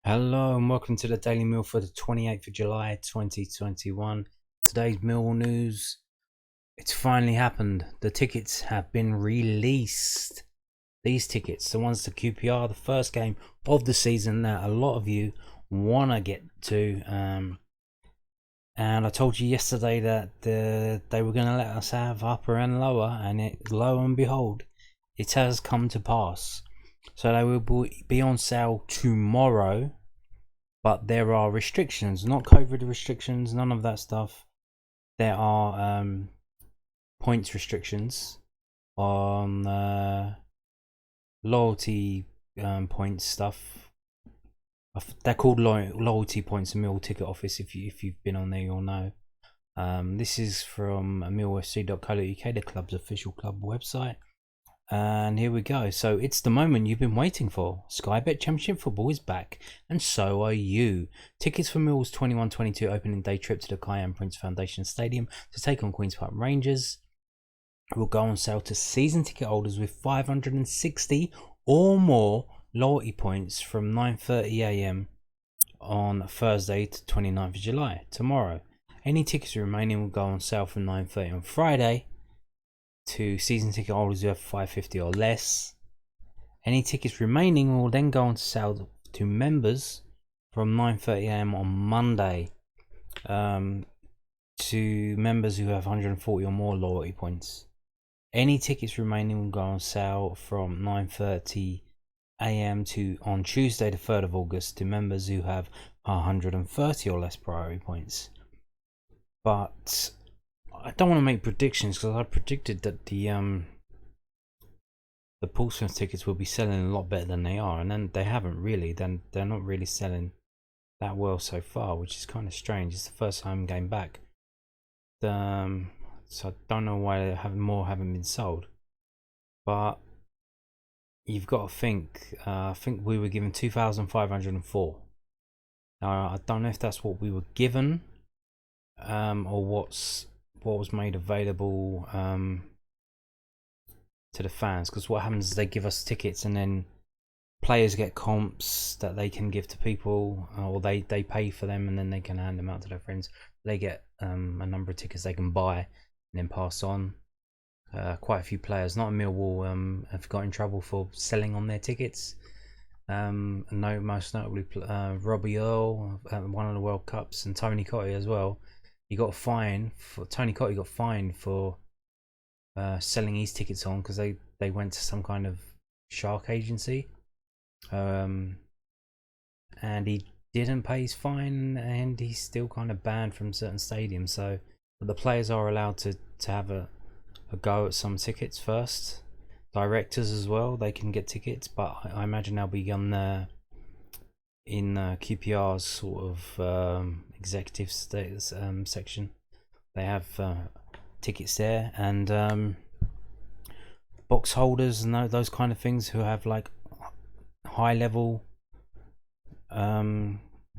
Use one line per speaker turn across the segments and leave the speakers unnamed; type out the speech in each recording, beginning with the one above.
Hello and welcome to the Daily Meal for the 28th of July 2021. Today's Millwall news. It's finally happened. The tickets have been released. These tickets, the ones to QPR, the first game of the season that a lot of you want to get to. And I told you yesterday that they were going to let us have upper and lower, and lo and behold, it has come to pass. So they will be on sale tomorrow, but there are restrictions, not COVID restrictions, none of that stuff. There are points restrictions on loyalty points stuff. They're called loyalty points in Millwall Ticket Office. If you've been on there, you'll know. This is from millwallfc.co.uk, the club's official club website. And here we go. So it's the moment you've been waiting for. Sky Bet Championship Football is back, and so are you. Tickets for Millwall's 21-22 opening day trip to the Kiyan Prince Foundation Stadium to take on Queen's Park Rangers will go on sale to season ticket holders with 560 or more loyalty points from 9:30 AM on Thursday to 29th of July, tomorrow. Any tickets remaining will go on sale from 9:30 on Friday to season ticket holders who have 550 or less. Any tickets remaining will then go on sale to members from 9:30 AM on Monday, to members who have 140 or more loyalty points. Any tickets remaining will go on sale from 9:30 AM to on Tuesday the 3rd of August to members who have 130 or less priority points. But I don't want to make predictions because I predicted that the Portsmouth tickets will be selling a lot better than they are, and then they haven't really. Then they're not really selling that well so far, which is kind of strange. It's the first home game back, so I don't know why haven't been sold. But you've got to think. I think we were given 2,504. Now I don't know if that's what we were given, or what was made available to the fans, because what happens is they give us tickets and then players get comps that they can give to people, or they pay for them and then they can hand them out to their friends. They get a number of tickets they can buy and then pass on. Quite a few players, not in Millwall, have got in trouble for selling on their tickets. Most notably Robbie Earle at one of the World Cups, and Tony Cottee as well. Tony Cottee got fined for selling his tickets on because they went to some kind of shark agency, and he didn't pay his fine, and he's still kind of banned from certain stadiums. So, but the players are allowed to have a go at some tickets first. Directors as well, they can get tickets, but I imagine they'll be on there in QPR's sort of executive status section. They have tickets there, and box holders and those kind of things who have like high level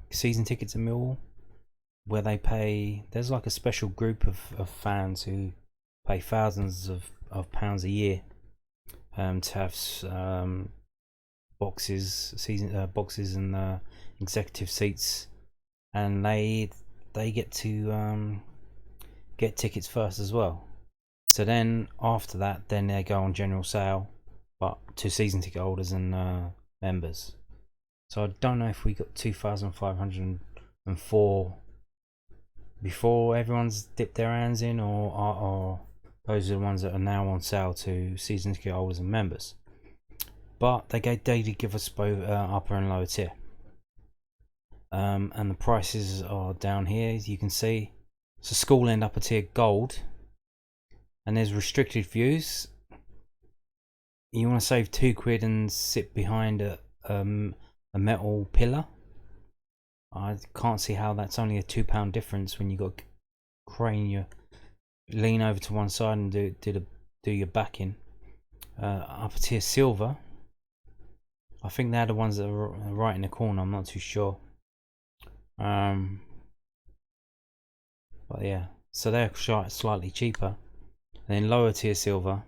season tickets at Millwall, where they pay. There's like a special group of fans who pay thousands of pounds a year to have boxes and executive seats, and they get to get tickets first as well. So then after that, then they go on general sale, but to season ticket holders and members. So I don't know if we got 2,504 before everyone's dipped their hands in, or those are the ones that are now on sale to season ticket holders and members. But they did give us both upper and lower tier, and the prices are down here, as you can see. So school end upper tier gold, and there's restricted views. You want to save £2 and sit behind a metal pillar. I can't see how that's only a £2 difference when you got crane lean over to one side and do your backing. Upper tier silver, I think they're the ones that are right in the corner. I'm not too sure. But yeah, so they're slightly cheaper. And then lower tier silver,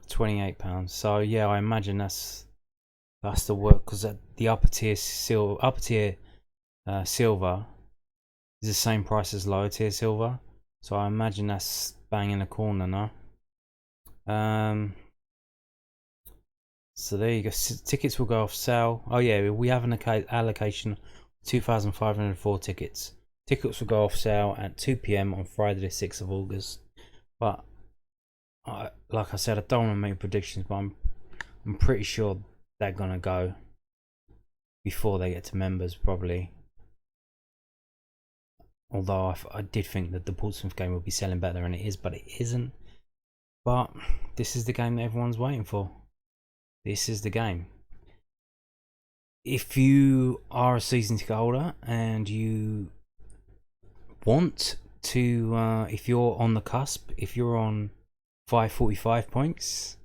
£28. So yeah, I imagine that's That's the work, because the upper tier silver is the same price as lower tier silver, so I imagine that's bang in the corner now. So there you go. Tickets will go off sale. Oh yeah, we have an allocation of 2,504 tickets. Tickets will go off sale at 2 p.m. on Friday the 6th of August. But like I said, I don't want to make predictions, but I'm pretty sure they're gonna go before they get to members, probably. Although I did think that the Portsmouth game would be selling better than it is, but it isn't. But this is the game that everyone's waiting for. This is the game. If you are a season ticket holder and you want to, if you're on the cusp, if you're on 545 points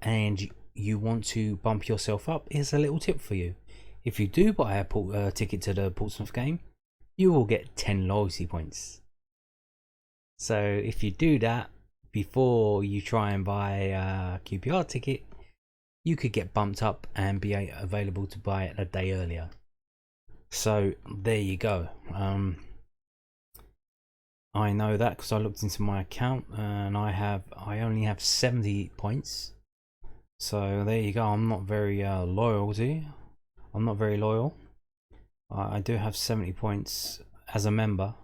and you want to bump yourself up, here's a little tip for you. If you do buy a ticket to the Portsmouth game, you will get 10 loyalty points. So if you do that before you try and buy a QPR ticket, you could get bumped up and be available to buy it a day earlier. So there you go. I know that because I looked into my account and I only have 70 points. So there you go. I'm not very loyal to you. I'm not very loyal. I do have 70 points as a member.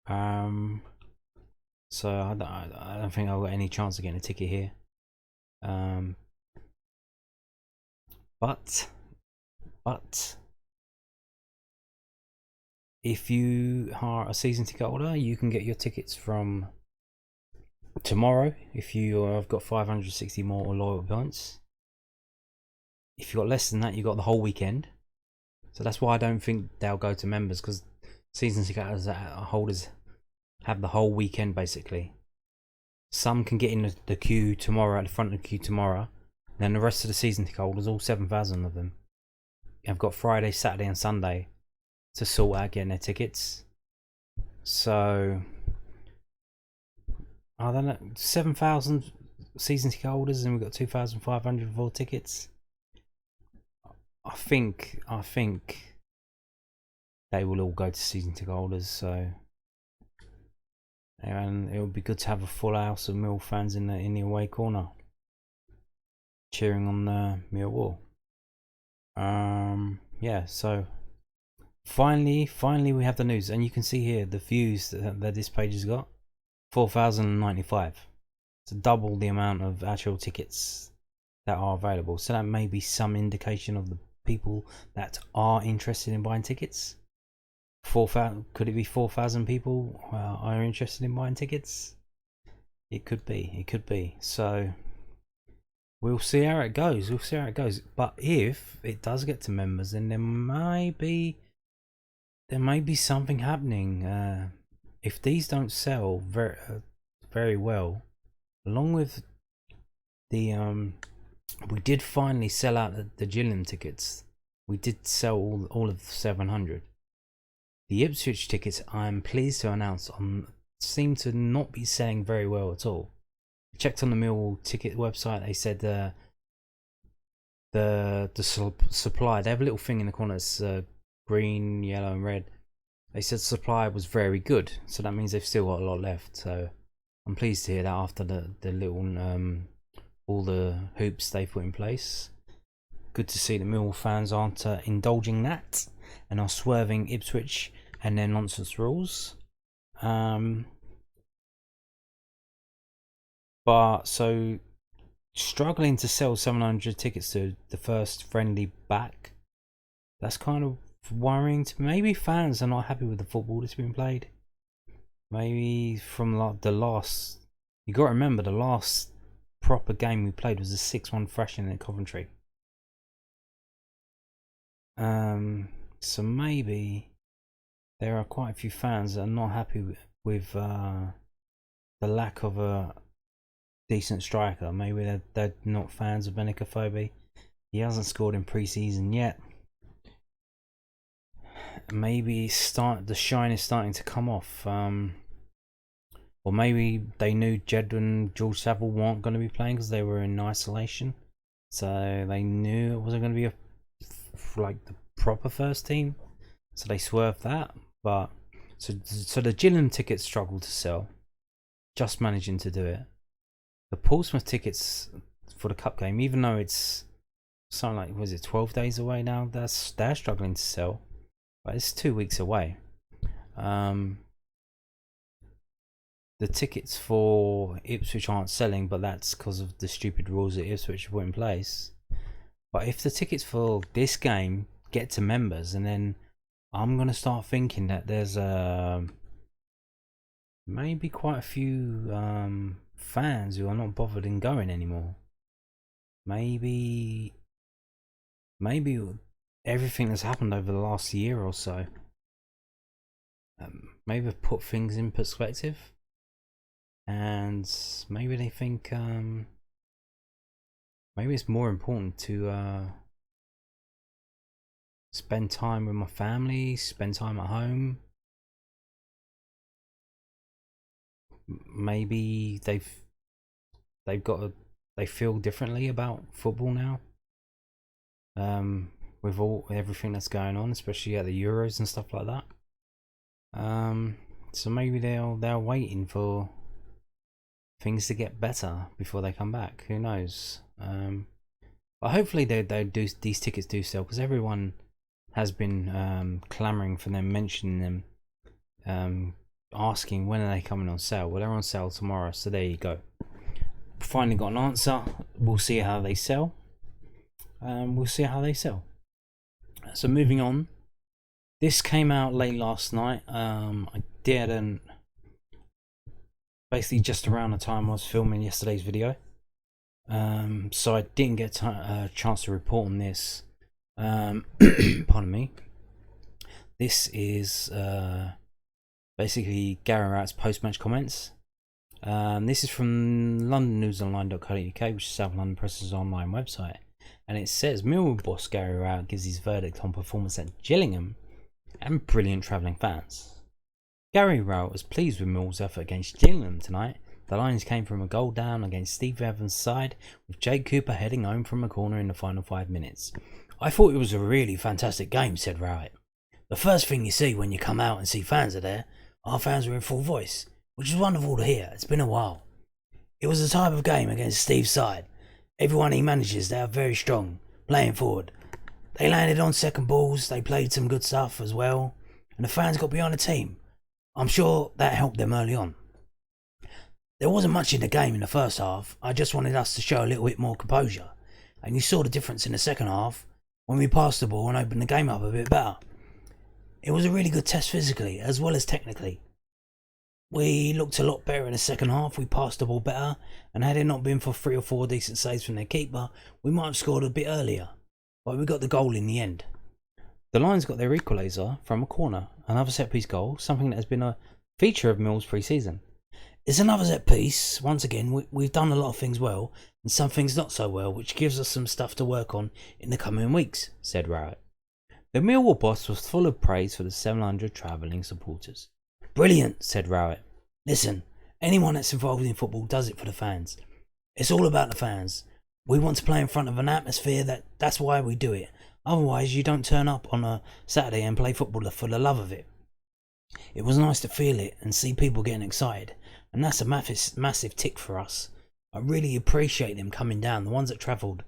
So I don't think I've got any chance of getting a ticket here. But if you are a season ticket holder, you can get your tickets from tomorrow if you have got 560 more loyalty points. If you've got less than that, you've got the whole weekend. So that's why I don't think they'll go to members, because season ticket holders have the whole weekend basically. Some can get in the queue tomorrow, at the front of the queue tomorrow. Then the rest of the season ticket holders, all 7,000 of them, have got Friday, Saturday and Sunday to sort out getting their tickets. So I don't know, 7,000 season ticket holders and we've got 2,504 tickets. I think they will all go to season ticket holders, so and it would be good to have a full house of Mill fans in the away corner cheering on the Millwall. Yeah, so finally we have the news, and you can see here the views that this page has got, 4,095. So double the amount of actual tickets that are available. So that may be some indication of the people that are interested in buying tickets. 4,000, could it be 4,000 people are interested in buying tickets? It could be. So we'll see how it goes. But if it does get to members, then there may be something happening. If these don't sell very well, along with the we did finally sell out the Gillingham tickets. We did sell all of 700. The Ipswich tickets, I'm pleased to announce, seem to not be selling very well at all. I checked on the Millwall ticket website. They said the supply, they have a little thing in the corner that's green, yellow and red. They said supply was very good, so that means they've still got a lot left. So I'm pleased to hear that after the little all the hoops they put in place. Good to see the Millwall fans aren't indulging that and are swerving Ipswich and their nonsense rules. But so struggling to sell 700 tickets to the first friendly back, that's kind of worrying to me. Maybe fans are not happy with the football that's been played. Maybe from the last, you got to remember, the last proper game we played was a 6-1 thrashing in Coventry. So maybe there are quite a few fans that are not happy with the lack of a decent striker. Maybe they're not fans of Benica Phoebe. He hasn't scored in pre-season yet. Maybe the shine is starting to come off. Or maybe they knew Jed and George Saville weren't going to be playing because they were in isolation. so they knew it wasn't going to be like the proper first team, so they swerved that. But so the Gillingham tickets struggled to sell, just managing to do it. The Portsmouth tickets for the cup game, even though it's something like, was it 12 days away now, they're struggling to sell, but it's 2 weeks away. The tickets for Ipswich aren't selling, but that's because of the stupid rules that Ipswich put in place. But if the tickets for this game get to members, and then I'm going to start thinking that there's maybe quite a few fans who are not bothered in going anymore. Maybe everything that's happened over the last year or so maybe have put things in perspective, and maybe they think maybe it's more important to spend time with my family, spend time at home. Maybe they feel differently about football now, with everything that's going on, especially at the Euros and stuff like that. So maybe they're waiting for things to get better before they come back. Who knows? But hopefully these tickets do sell, because everyone has been clamoring for them, mentioning them, asking when are they coming on sale. Well, they're on sale tomorrow, so there you go. Finally got an answer. We'll see how they sell. So moving on, this came out late last night. I didn't, basically just around the time I was filming yesterday's video, so I didn't get a chance to report on this. Pardon me. This is basically Gary Rowetts' post-match comments. This is from londonnewsonline.co.uk, which is South London Press's online website, and it says Millwall boss Gary Rowetts gives his verdict on performance at Gillingham and brilliant travelling fans. Gary Rowetts was pleased with Millwall's effort against Gillingham tonight. The Lions came from a goal down against Steve Evans' side, with Jake Cooper heading home from a corner in the final 5 minutes. I thought it was a really fantastic game, said Rowetts. The first thing you see when you come out and see fans are there, our fans were in full voice, which is wonderful to hear. It's been a while. It was a type of game against Steve's side. Everyone he manages, they are very strong, playing forward. They landed on second balls, they played some good stuff as well, and the fans got behind the team. I'm sure that helped them early on. There wasn't much in the game in the first half. I just wanted us to show a little bit more composure, and you saw the difference in the second half when we passed the ball and opened the game up a bit better. It was a really good test physically as well as technically. We looked a lot better in the second half. We passed the ball better, and had it not been for 3 or 4 decent saves from their keeper, we might have scored a bit earlier, but we got the goal in the end. The Lions got their equaliser from a corner, another set-piece goal, something that has been a feature of Mill's pre-season. It's another set-piece. Once again, we've done a lot of things well, and some things not so well, which gives us some stuff to work on in the coming weeks, said Rowetts. The Millwall boss was full of praise for the 700 travelling supporters. Brilliant, said Rowetts. Listen, anyone that's involved in football does it for the fans. It's all about the fans. We want to play in front of an atmosphere, that's why we do it. Otherwise, you don't turn up on a Saturday and play football for the love of it. It was nice to feel it and see people getting excited, and that's a massive tick for us. I really appreciate them coming down, the ones that travelled.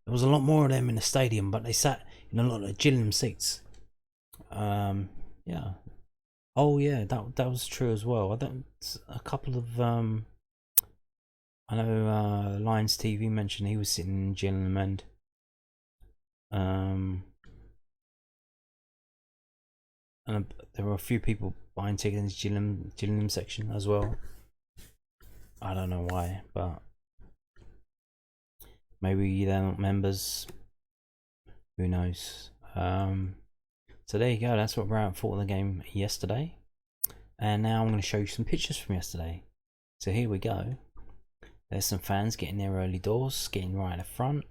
There was a lot more of them in the stadium, but they sat in a lot of Gillingham seats. Yeah. Oh yeah, that was true as well. A couple of I know Lions TV mentioned he was sitting in Gillingham end. And there were a few people buying tickets in the Gillingham section as well. I don't know why, but maybe they're not members. Who knows? So there you go. That's what Rowetts thought of the game yesterday. And now I'm going to show you some pictures from yesterday. So here we go. There's some fans getting their early doors, getting right at the front.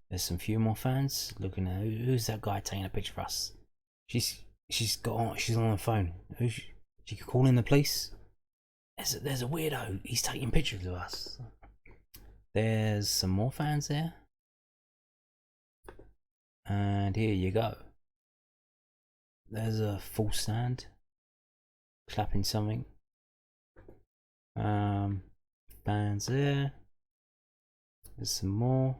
There's some few more fans looking at who's that guy taking a picture of us. She's on the phone. She calling the police. There's a weirdo. He's taking pictures of us. There's some more fans there. And here you go. There's a full stand. Clapping something. Fans there. There's some more.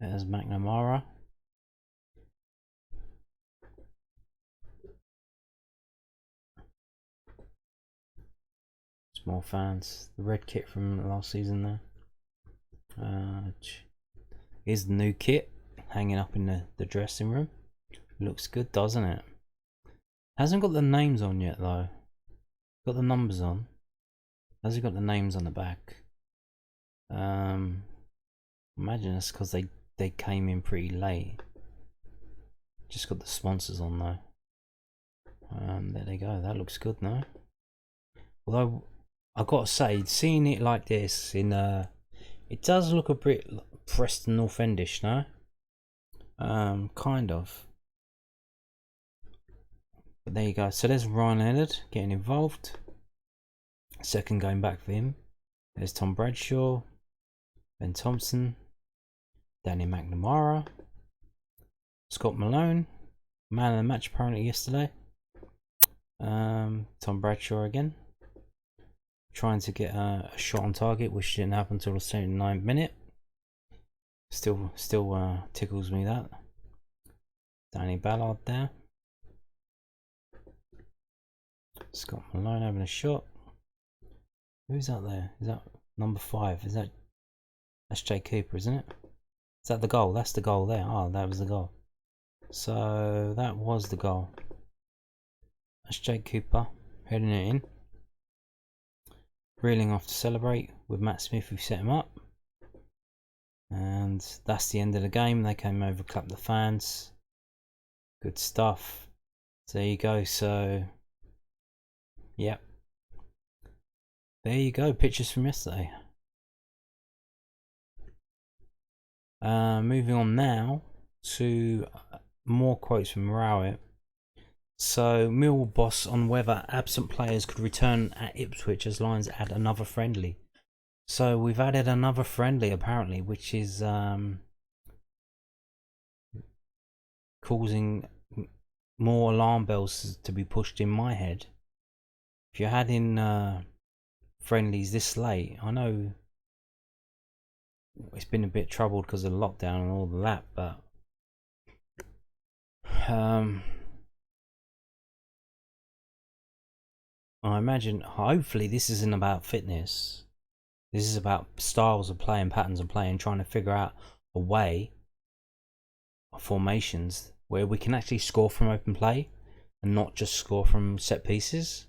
There's McNamara. More fans. The red kit from last season there. Here's the new kit hanging up in the dressing room. Looks good, doesn't it? Hasn't got the names on yet though. Got the numbers on. Hasn't got the names on the back. Imagine it's because they came in pretty late. Just got the sponsors on though. There they go. That looks good now. Although I gotta say, seeing it like this in it does look a bit Preston North Endish, no? Kind of. But there you go. So there's Ryan Leonard getting involved. Second game back for him. There's Tom Bradshaw, Ben Thompson, Danny McNamara, Scott Malone, man of the match apparently yesterday. Tom Bradshaw again, trying to get a shot on target, which didn't happen until the 79th minute. Still tickles me that. Danny Ballard there. Scott Malone having a shot. Who's that there? Is that number 5? That's Jay Cooper, isn't it? Is that the goal? That's the goal there. Oh, that was the goal. So that was the goal. That's Jay Cooper heading it in. Reeling off to celebrate with Matt Smith, who set him up. And that's the end of the game. They came over, clapped the fans. Good stuff. So there you go. So, yep. There you go. Pictures from yesterday. Moving on now to more quotes from Rowett. So, Millwall boss on whether absent players could return at Ipswich as Lions add another friendly. So, we've added another friendly apparently, which is causing more alarm bells to be pushed in my head. If you're adding friendlies this late, I know it's been a bit troubled because of lockdown and all of that, but I imagine hopefully this isn't about fitness. This is about styles of play and patterns of play and trying to figure out a way of formations where we can actually score from open play and not just score from set pieces.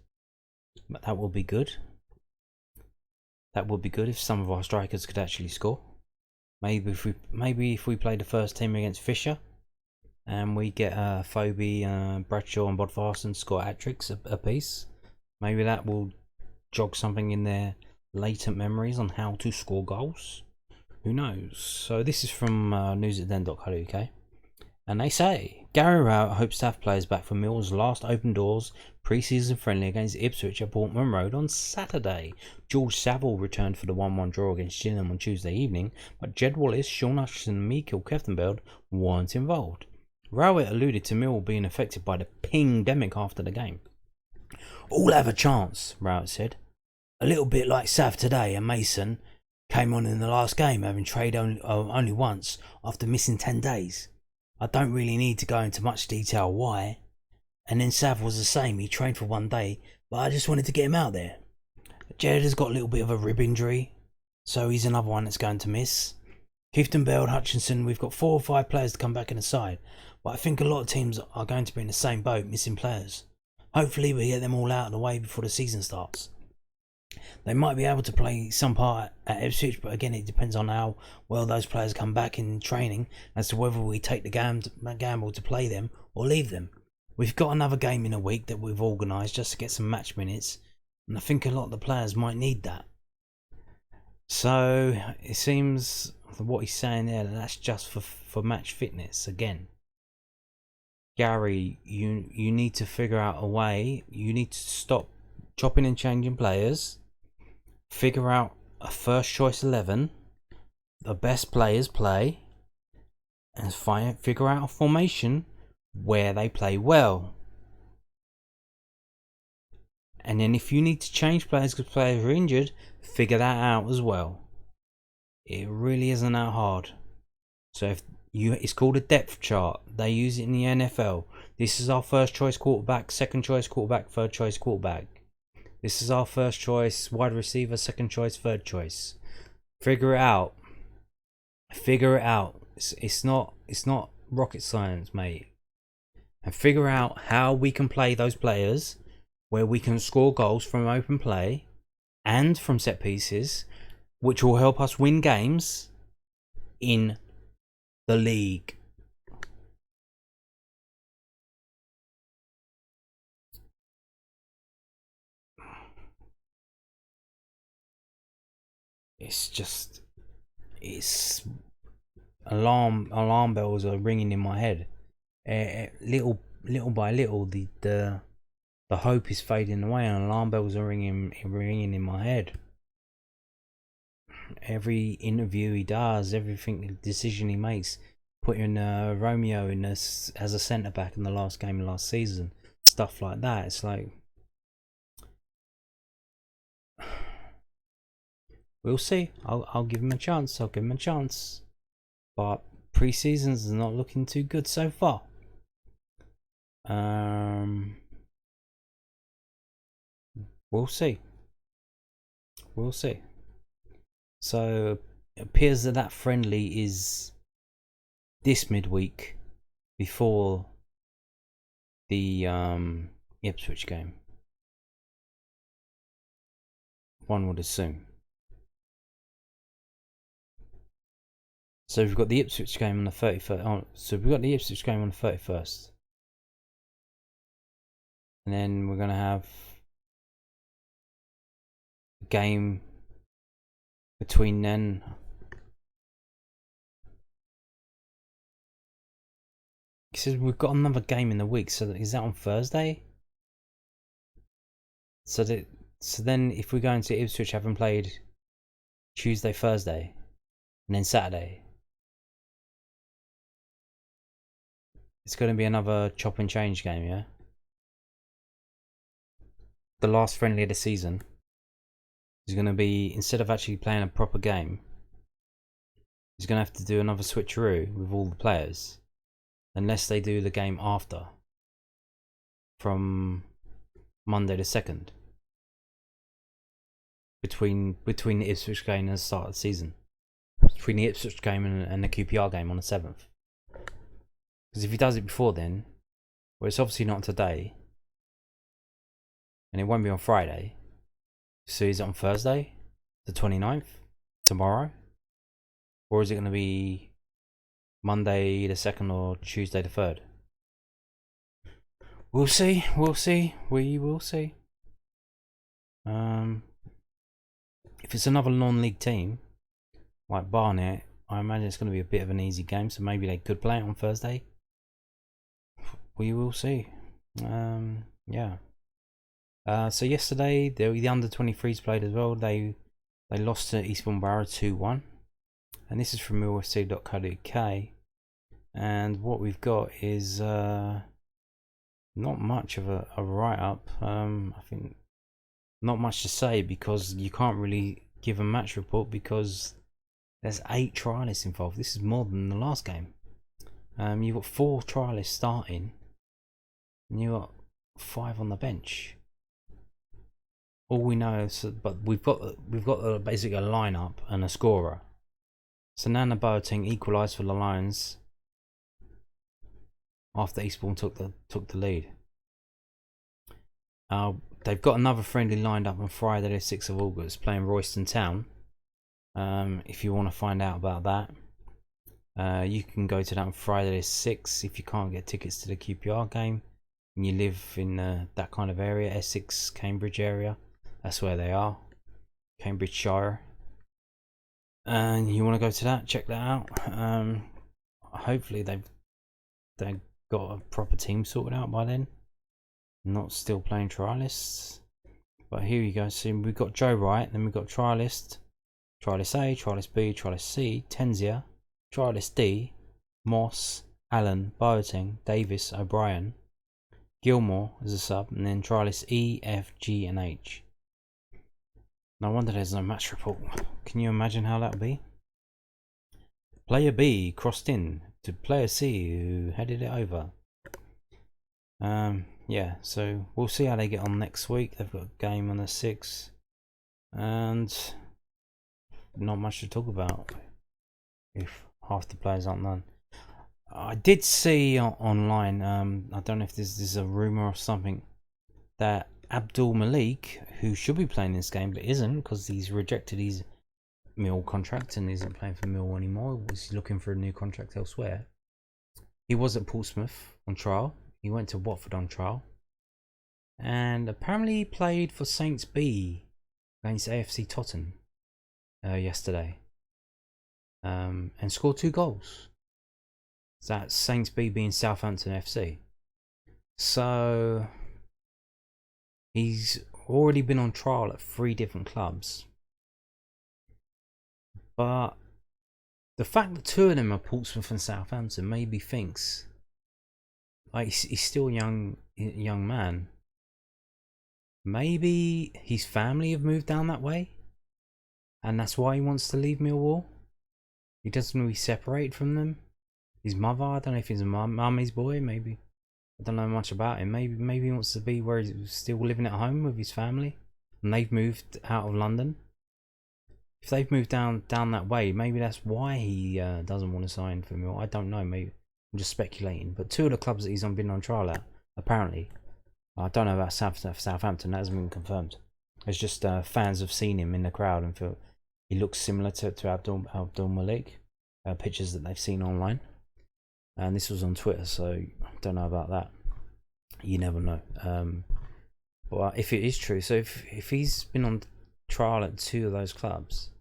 But that would be good. That would be good if some of our strikers could actually score. Maybe if we play the first team against Fisher and we get Phoebe, Bradshaw and Bodvarsson score hat-tricks a piece, maybe that will jog something in their latent memories on how to score goals. Who knows? So this is from news@den.co.uk. And they say, Gary Rowetts hopes to have players back for Mill's last open doors pre-season friendly against Ipswich at Portman Road on Saturday. George Saville returned for the 1-1 draw against Gillingham on Tuesday evening, but Jed Wallace, Sean Hutchinson and Mikel Keftenbeld weren't involved. Rowett alluded to Mill being affected by the ping-demic after the game. All have a chance, Rowett said. A little bit like Sav today, and Mason came on in the last game, having trained only once after missing 10 days. I don't really need to go into much detail why. And then Sav was the same, he trained for 1 day, but I just wanted to get him out there. Jared has got a little bit of a rib injury, so he's another one that's going to miss. Keftenbeld, Hutchinson, we've got 4 or 5 players to come back in the side, but I think a lot of teams are going to be in the same boat, missing players. Hopefully we get them all out of the way before the season starts. They might be able to play some part at Ipswich, but again it depends on how well those players come back in training as to whether we take the gamble to play them or leave them. We've got another game in a week that we've organised just to get some match minutes, and I think a lot of the players might need that. So it seems what he's saying there, that's just for match fitness again. Gary, you need to figure out a way. You need to stop chopping and changing players. Figure out a first choice 11, the best players play, and figure out a formation where they play well. And then if you need to change players because players are injured, figure that out as well. It really isn't that hard. So it's called a depth chart. They use it in the NFL. This is our first choice quarterback, second choice quarterback, third choice quarterback. This is our first choice wide receiver, second choice, third choice. Figure it out. Figure it out. It's not rocket science, mate. And figure out how we can play those players where we can score goals from open play and from set pieces, which will help us win games in the league. It's alarm bells are ringing in my head. Little by little, the hope is fading away, and alarm bells are ringing in my head. Every interview he does, everything decision he makes, putting Romeo in as a centre back in the last game of last season, stuff like that. It's like, we'll see. I'll give him a chance. But pre-seasons is not looking too good so far. We'll see. So it appears that friendly is this midweek before the Ipswich game. One would assume. So we've got the Ipswich game on the 31st. And then we're going to have a game between then. He says we've got another game in the week. So is that on Thursday? So then if we go into Ipswich having played Tuesday, Thursday, and then Saturday, it's going to be another chop and change game, yeah? The last friendly of the season is going to be, instead of actually playing a proper game, he's going to have to do another switcheroo with all the players, unless they do the game after, from Monday the 2nd, between the Ipswich game and the start of the season, between the Ipswich game and the QPR game on the 7th. Because if he does it before then, well, it's obviously not today, and it won't be on Friday. So is it on Thursday, the 29th, tomorrow? Or is it going to be Monday the 2nd or Tuesday the 3rd? We will see. If it's another non-league team, like Barnet, I imagine it's going to be a bit of an easy game, so maybe they could play it on Thursday. We will see. Yeah. So yesterday, the under-23s played as well. They lost to Eastbourne Borough 2-1. And this is from millwallfc.co.uk. And what we've got is not much of a write-up. I think not much to say, because you can't really give a match report because there's 8 trialists involved. This is more than the last game. You've got 4 trialists starting, and you've got 5 on the bench. All we know is, but we've got basically a lineup and a scorer. So Nana Boateng equalised for the Lions after Eastbourne took the lead. They've got another friendly lined up on Friday the 6th of August, playing Royston Town. If you want to find out about that, you can go to that on Friday the 6th if you can't get tickets to the QPR game and you live in that kind of area, Essex, Cambridge area. That's where they are, Cambridgeshire. And you want to go to that, check that out. Hopefully they've got a proper team sorted out by then, not still playing trialists. But here you go. So we've got Joe Wright, then we've got trialist Try list A, try list B, try list C, Tenzia, try list D, Moss, Allen, Boateng, Davis, O'Brien, Gilmore as a sub, and then try list E, F, G, and H. No wonder there's no match report. Can you imagine how that would be? Player B crossed in to player C, who headed it over. Yeah, so we'll see how they get on next week. They've got a game on the 6th, and not much to talk about if half the players aren't known. I did see online, I don't know if this is a rumour or something, that Abdul Malik, who should be playing this game but isn't because he's rejected his Mill contract and isn't playing for Mill anymore, was looking for a new contract elsewhere. He was at Portsmouth on trial. He went to Watford on trial, and apparently he played for Saints B against AFC Tottenham yesterday, and scored 2 goals. That's Saints B being Southampton FC. So he's already been on trial at 3 different clubs, but the fact that 2 of them are Portsmouth and Southampton maybe thinks, like, he's still a young man. Maybe his family have moved down that way, and that's why he wants to leave Millwall. He doesn't really separate from them. His mother, I don't know if he's a mummy's boy. Maybe, I don't know much about him. Maybe he wants to be where he's still living at home with his family, and they've moved out of London. If they've moved down that way, maybe that's why he doesn't want to sign for Millwall. I don't know. Maybe I'm just speculating. But 2 of the clubs that he's been on trial at, apparently, I don't know about Southampton. That hasn't been confirmed. It's just fans have seen him in the crowd and feel he looks similar to Abdul Malik. Pictures that they've seen online, and this was on Twitter, so I don't know about that. You never know. But if it is true, so if he's been on trial at 2 of those clubs,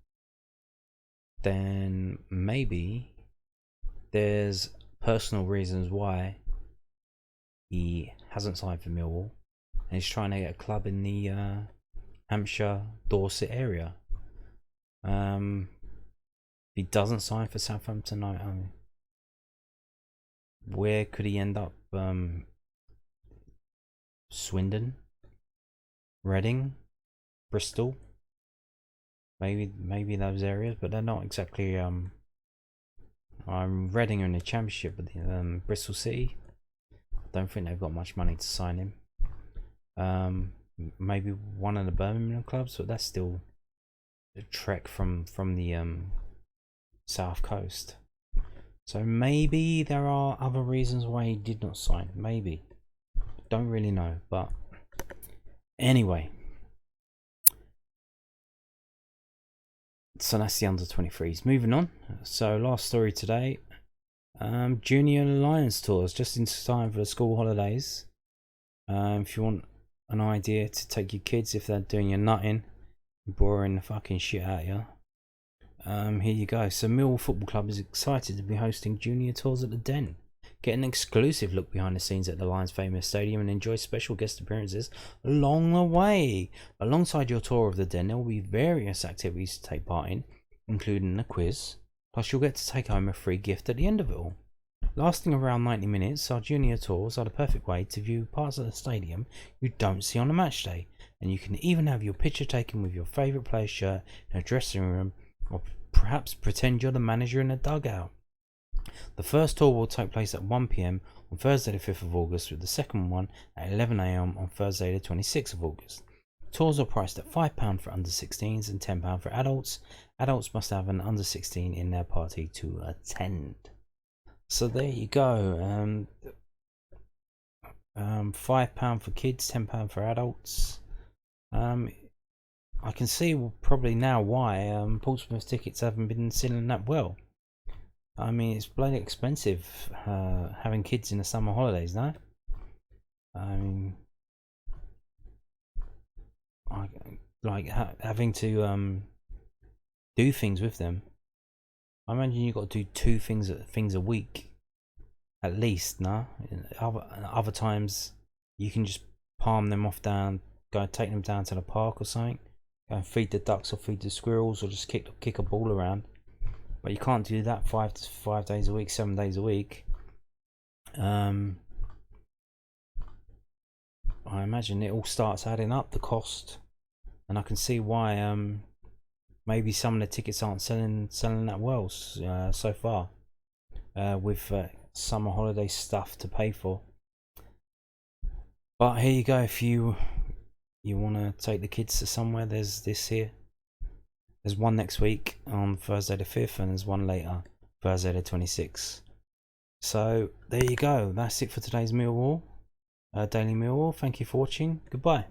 then maybe there's personal reasons why he hasn't signed for Millwall, and he's trying to get a club in the Hampshire, Dorset area. He doesn't sign for Southampton. Where could he end up? Swindon, Reading, Bristol, maybe those areas, but they're not exactly. Reading are in the Championship, but Bristol City, I don't think they've got much money to sign him. Maybe one of the Birmingham clubs, but that's still a trek from the south coast. So maybe there are other reasons why he did not sign. Maybe, don't really know. But anyway, so that's the under 23s. Moving on. So last story today. Junior Lions tours just in time for the school holidays. If you want an idea to take your kids if they're doing your nutting, boring the fucking shit out of you, here you go. So Millwall Football Club is excited to be hosting junior tours at the Den. Get an exclusive look behind the scenes at the Lions' famous stadium and enjoy special guest appearances along the way. Alongside your tour of the Den, there will be various activities to take part in, including a quiz. Plus, you'll get to take home a free gift at the end of it all. Lasting around 90 minutes, our junior tours are the perfect way to view parts of the stadium you don't see on a match day, and you can even have your picture taken with your favourite player's shirt in a dressing room, or perhaps pretend you're the manager in a dugout. The first tour will take place at 1 PM on Thursday the 5th of August, with the second one at 11 AM on Thursday the 26th of August. Tours are priced at £5 for under 16s and £10 for adults. Adults must have an under 16 in their party to attend. So there you go. £5 for kids, £10 for adults. I can see probably now why Portsmouth tickets haven't been selling that well. I mean, it's bloody expensive having kids in the summer holidays, no? I mean, having to do things with them. I imagine you've got to do 2 things a week, at least, no? Other times, you can just palm them off take them down to the park or something. go and feed the ducks or feed the squirrels or just kick a ball around. But you can't do that 5 days a week, 7 days a week. I imagine it all starts adding up, the cost, and I can see why maybe some of the tickets aren't selling that well so far, with summer holiday stuff to pay for. But here you go, if you want to take the kids to somewhere, there's this here. There's one next week on Thursday the 5th, and there's one later, Thursday the 26th. So there you go. That's it for today's Millwall, Daily Millwall. Thank you for watching. Goodbye.